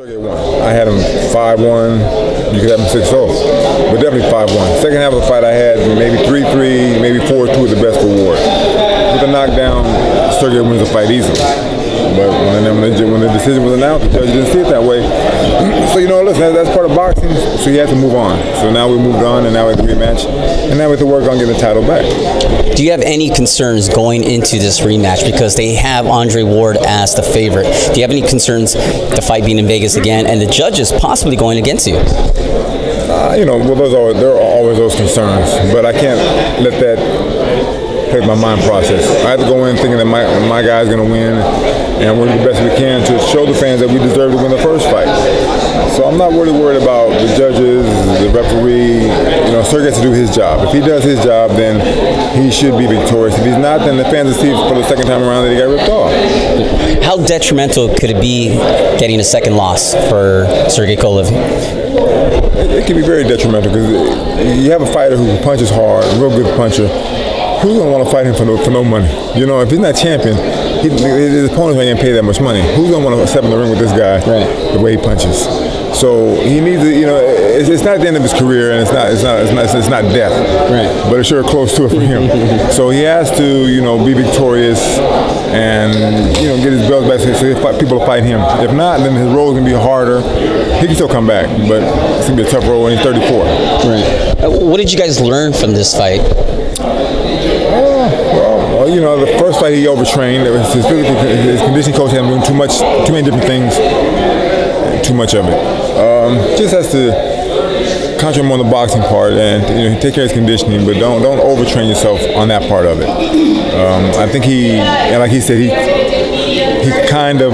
Sergey won. I had him 5-1. You could have him 6-0, but definitely 5-1. Second half of the fight, I had maybe 3-3, maybe 4-2 with the best reward. With a knockdown, Sergey wins the fight easily. But when the decision was announced, the judge didn't see it that way. So, you know, listen, that's part of boxing, so he had to move on. So now we moved on, and now we have the rematch, and now we have to work on getting the title back. Do you have any concerns going into this rematch, because they have Andre Ward as the favorite? Do you have any concerns the fight being in Vegas again, and the judges possibly going against you? You know, well, there are always those concerns, but I can't let that play my mind process. I have to go in thinking that my guy's going to win, and we'll do the best we can to show the fans that we deserve to win the first fight. So I'm not really worried about the judges, the referee. You know, Sergey has to do his job. If he does his job, then he should be victorious. If he's not, then the fans will see for the second time around that he got ripped off. How detrimental could it be getting a second loss for Sergey Kovalev? It can be very detrimental, because you have a fighter who punches hard, a real good puncher. Who's going to want to fight him for no money? You know, if he's not champion, his opponents ain't going to pay that much money. Who's going to want to step in the ring with this guy the way he punches? So he needs to, you know, it's not the end of his career, and it's not death. Right. But it's sure close to it for him. So he has to, you know, be victorious and, you know, get his belts back so people will fight him. If not, then his road is going to be harder. He can still come back, but it's going to be a tough road when he's 34. Right. What did you guys learn from this fight? Well, you know, the first fight he overtrained. His conditioning coach had him doing too many different things, too much of it. Just has to concentrate more on the boxing part and, you know, take care of his conditioning, but don't overtrain yourself on that part of it. I think like he said, he kind of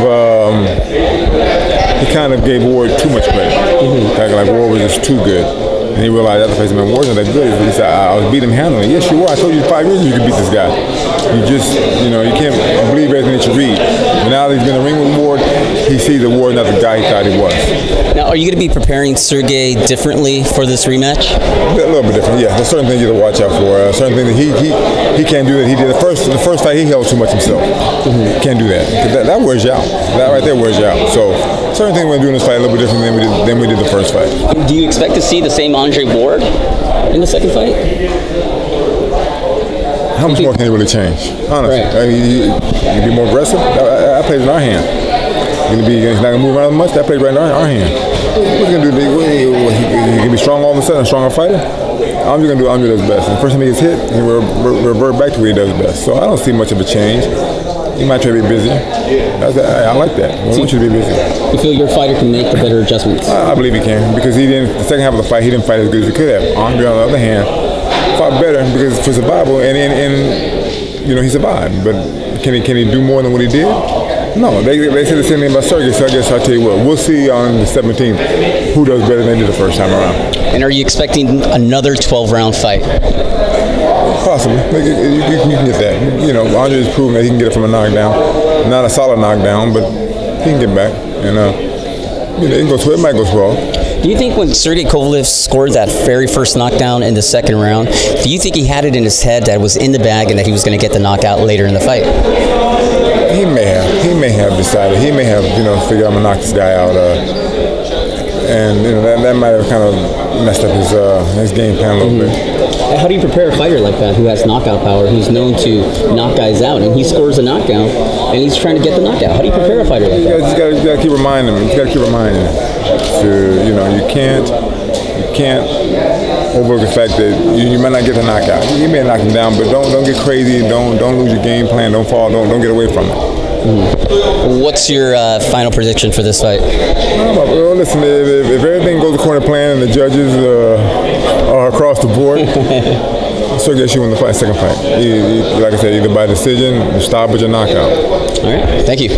gave Ward too much credit. Like Ward was just too good. And he realized after facing him, Ward's not that good. He said, I was beating him handling. Yes, you were. I told you 5 years ago you could beat this guy. You just, you know, you can't believe everything that you read. But now that he's been in the ring with Ward, he sees that Ward's not the guy he thought he was. Now, are you going to be preparing Sergey differently for this rematch? A little bit different, yeah. There's certain things you have to watch out for. Certain things that he can't do that he did. The first fight, he held too much himself. Can't do that. That wears you out. That right there wears you out. So certain things we're going to do in this fight a little bit different than we did the first fight. Do you expect to see the same Andre Ward in the second fight? How much more can he really change? Honestly, I mean, he can be more aggressive. That plays in our hand. He's not going to move around much. That plays right in our hand. What's he going to do? He can be strong all of a sudden, a stronger fighter? I'm just going to do Andre does best. And the first time he gets hit, he will revert back to what he does best. So I don't see much of a change. He might try to be busy. I like that. I want you to be busy. You feel your fighter can make the better adjustments? I believe he can, because the second half of the fight, he didn't fight as good as he could have. Andre, on the other hand, fought better because for survival, and you know, he survived. But can he do more than what he did? No. They say the same thing about Sergey, so I guess I'll tell you what. We'll see on the 17th who does better than they did the first time around. And are you expecting another 12-round fight? Possibly. You can get that. You know, Andre has proven that he can get it from a knockdown. Not a solid knockdown, but he can get back. And you know, it might go 12. Do you think when Sergey Kovalev scored that very first knockdown in the second round, do you think he had it in his head that it was in the bag and that he was going to get the knockout later in the fight? He may have decided. He may have, you know, figured I'm going to knock this guy out. And, you know, that might have kind of messed up his game plan a little bit. How do you prepare a fighter like that who has knockout power, who's known to knock guys out, and he scores a knockout, and he's trying to get the knockout? How do you prepare a fighter like that? You got to keep reminding him. You got to keep reminding him. You know, you can't overlook the fact that you might not get the knockout. You may knock him down, but don't get crazy. Don't lose your game plan. Don't fall. Don't get away from it. What's your final prediction for this fight? Well, listen, if everything goes according to plan and the judges are across the board, Sergey should win the second fight. Like I said, either by decision, stoppage, or knockout. All right. Thank you.